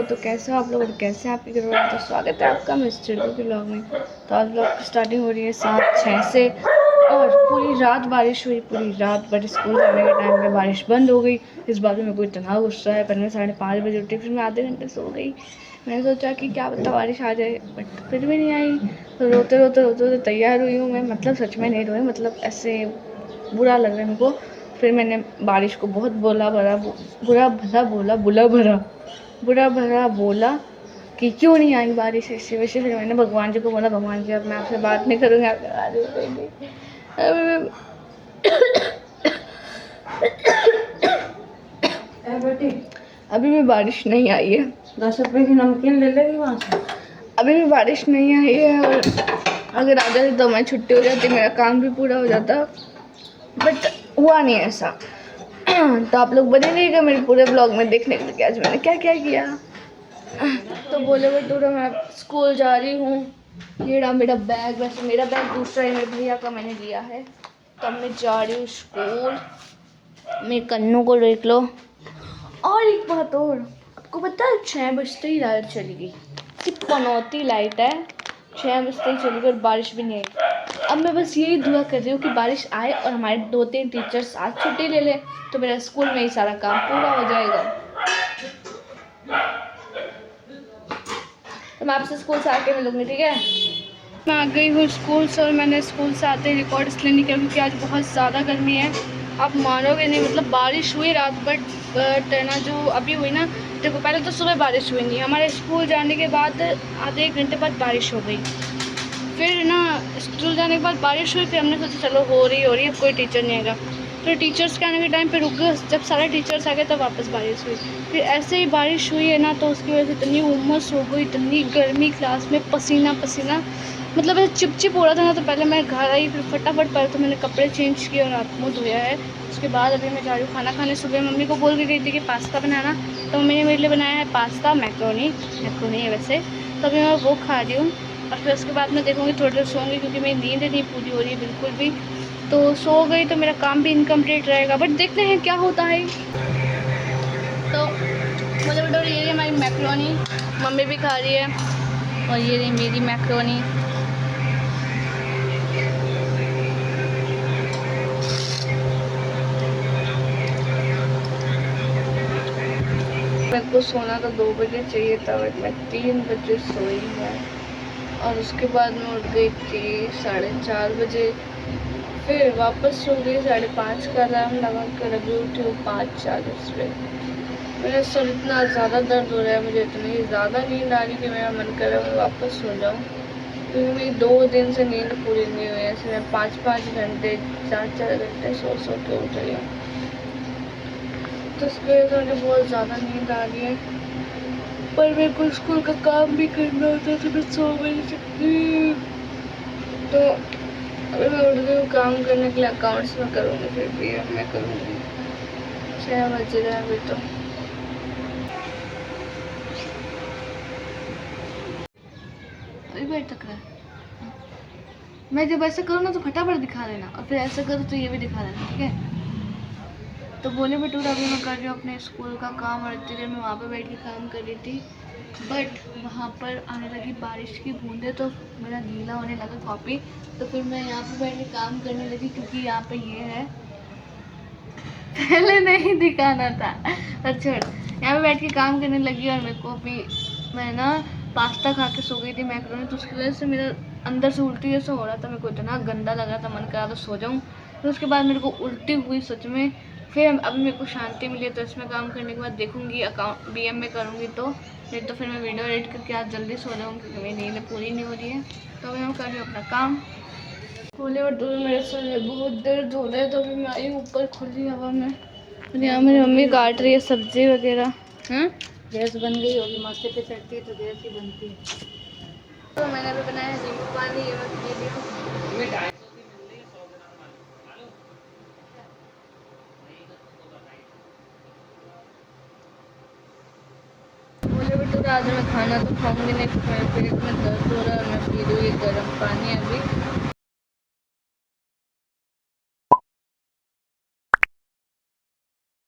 तो कैसे हो आप लोग, कैसे हैं आपके घर वाले। तो स्वागत है आपका मिस्टर के ब्लॉग में। तो आज ब्लॉग की स्टार्टिंग हो रही है 7-6 से और पूरी रात बारिश हुई, पूरी रात। बट स्कूल जाने के टाइम पे बारिश बंद हो गई। इस बात में मेरे को इतना गुस्सा है। पहले मैं 5:30 बजे उठी, फिर मैं आधे घंटे सो गई। मैंने सोचा कि क्या पता बारिश आ जाए, बट फिर भी नहीं आई। तो रोते रोते रोते रोते तैयार हुई हूँ मैं, मतलब सच में नहीं रोई, मतलब ऐसे बुरा लग रहा है मेरे को। फिर मैंने बारिश को बहुत बुरा भरा बोला कि क्यों नहीं आई बारिश ऐसे वैसे। फिर मैंने भगवान जी को बोला, भगवान जी अब मैं आपसे बात नहीं करूँगी, आपके बात नहीं करूँगी। अभी भी बारिश नहीं आई है। 10 रुपए की नमकीन ले लेगी वहाँ से। अभी भी बारिश नहीं आई है, और अगर आ जाती तो मैं छुट्टी हो जाती, मेरा काम भी पूरा हो जाता, बट हुआ नहीं ऐसा। तो आप लोग बने रहिएगा मेरे पूरे ब्लॉग में देखने के लिए कि आज मैंने क्या क्या किया। तो बोले बटूरा मैं स्कूल जा रही हूँ। ये रहा मेरा बैग, वैसे मेरा बैग दूसरा है, मेरे भैया का मैंने लिया है। तो मैं जा रही हूँ स्कूल। मेरे कन्नों को देख लो। और एक बात और, आपको पता है 6 बजते ही लाइट चली गई। कितनी पनौती लाइट है, 6 बजते ही चली गई और बारिश भी नहीं आई। अब मैं बस यही दुआ कर रही हूँ कि बारिश आए और हमारे 2-3 टीचर्स आज छुट्टी ले लें, तो मेरा स्कूल में ही सारा काम पूरा हो जाएगा। तो मैं आपसे स्कूल से आके मिलूंगी, ठीक है। मैं आ गई हूँ स्कूल से, और मैंने स्कूल से आते ही रिकॉर्ड इसलिए नहीं किया क्योंकि आज बहुत ज़्यादा गर्मी है। आप मानोगे नहीं, मतलब बारिश हुई रात, बट ना जो अभी हुई ना, देखो पहले तो सुबह बारिश हुई नहीं, हमारे स्कूल जाने के बाद आधे 1 घंटे बाद बारिश हो गई। फिर ना स्कूल जाने के बाद बारिश हुई, फिर हमने सोचा चलो हो रही अब कोई टीचर नहीं आएगा। फिर टीचर्स के आने के टाइम पे रुक गए, जब सारे टीचर्स आ गए तब वापस बारिश हुई। फिर ऐसे ही बारिश हुई है ना, तो उसकी वजह से इतनी उमस हो गई, इतनी गर्मी, क्लास में पसीना पसीना, मतलब ऐसे चिपचिप हो रहा था ना। तो पहले मैं घर आई, फिर फटाफट पहले तो मैंने कपड़े चेंज किए और हाथ मुँह धोया है। उसके बाद अभी मैं जा रही हूँ खाना खाने। सुबह मम्मी को बोल के गई थी कि पास्ता बनाना, तो मम्मी ने मेरे लिए बनाया है पास्ता, मैक्रोनी है वैसे। तो अभी मैं वो खा रही हूँ, और फिर उसके बाद मैं देखूँगी थोड़ी देर सोऊंगी, क्योंकि मेरी नींद नहीं पूरी हो रही है बिल्कुल भी। तो सो गई तो मेरा काम भी इनकम्प्लीट रहेगा, बट देखते हैं क्या होता है। तो मुझे बता, ये रही हमारी मैक्रोनी, मम्मी भी खा रही है, और ये रही मेरी मैक्रोनी। मेरे को सोना तो 2 बजे चाहिए था, बट मैं 3 बजे सोई हूँ, और उसके बाद मैं उठ गई थी 4:30 बजे। फिर वापस सो गई, 5:30 का अलार्म लगा कर अभी उठी हूँ 5:40 पे। मेरा सर इतना ज़्यादा दर्द हो रहा है, मुझे इतनी ज़्यादा नींद आ रही कि मेरा मन कर रहा है मैं वापस सो जाऊँ, क्योंकि मेरी 2 दिन से नींद पूरी नहीं हुई है। ऐसे मैं 5-5 घंटे 4-4 घंटे सो के उठ रही हूँ, तो उसकी वजह से मुझे बहुत ज़्यादा नींद आ रही है। पर मेरे को स्कूल का काम भी करना होता है, तो मैं सो नहीं सकती। तो अभी मैं उठ गई हूँ काम करने के लिए, अकाउंट्स में करूँगी, फिर भी मैं करूँगी। 6 बज रहे हैं अभी तो। अभी बैठ तक रहा है। मैं जब ऐसा करूँ ना तो फटाफट दिखा देना, और फिर ऐसा करूँ तो ये भी दिखा देना, ठीक है। तो बोले बटूरा अभी मैं कर रही हूँ अपने स्कूल का काम, और इतनी देर में वहाँ पर बैठ के काम कर रही थी, बट वहाँ पर आने लगी बारिश की बूंदें, तो मेरा गीला होने लगा कॉपी। तो फिर मैं यहाँ पे बैठ के काम करने लगी, क्योंकि यहाँ पे ये है, पहले नहीं दिखाना था। अच्छा, यहाँ पे बैठ के काम करने लगी, और मेरे को अभी मैं ना पास्ता खा के सो गई थी, मैक्रोनी, तो उसकी वजह से मेरा अंदर से उल्टी जैसा हो रहा था, मेरे को इतना गंदा लग रहा था, मन कर रहा था सो जाऊँ। फिर उसके बाद मेरे को उल्टी हुई सच में। फिर अभी मेरे को शांति मिली, तो इसमें काम करने के बाद देखूंगी अकाउंट BM में करूँगी, तो नहीं तो फिर मैं वीडियो एडिट करके आज जल्दी सो जाऊँगी, क्योंकि मेरी नींद पूरी नहीं हो रही है। तो अभी मैं कर रही हूँ अपना काम। खुले और दूर मेरे सर में बहुत दर्द हो रहा है, तो अभी मैं आई ऊपर खुली हवा में। यहाँ मेरी मम्मी काट रही है सब्जी वगैरह। गैस बन गई होगी, माथे पे चढ़ती है तो गैस ही बनती है। तो मैंने अभी बनाया नींबू पानी, ये मैं पी रही हूँ। बोले बेटा आज मैं खाना तो खाऊंगी नहीं, मेरे पेट में दर्द हो रहा है, और मैं पी रही हूँ ये गर्म पानी अभी।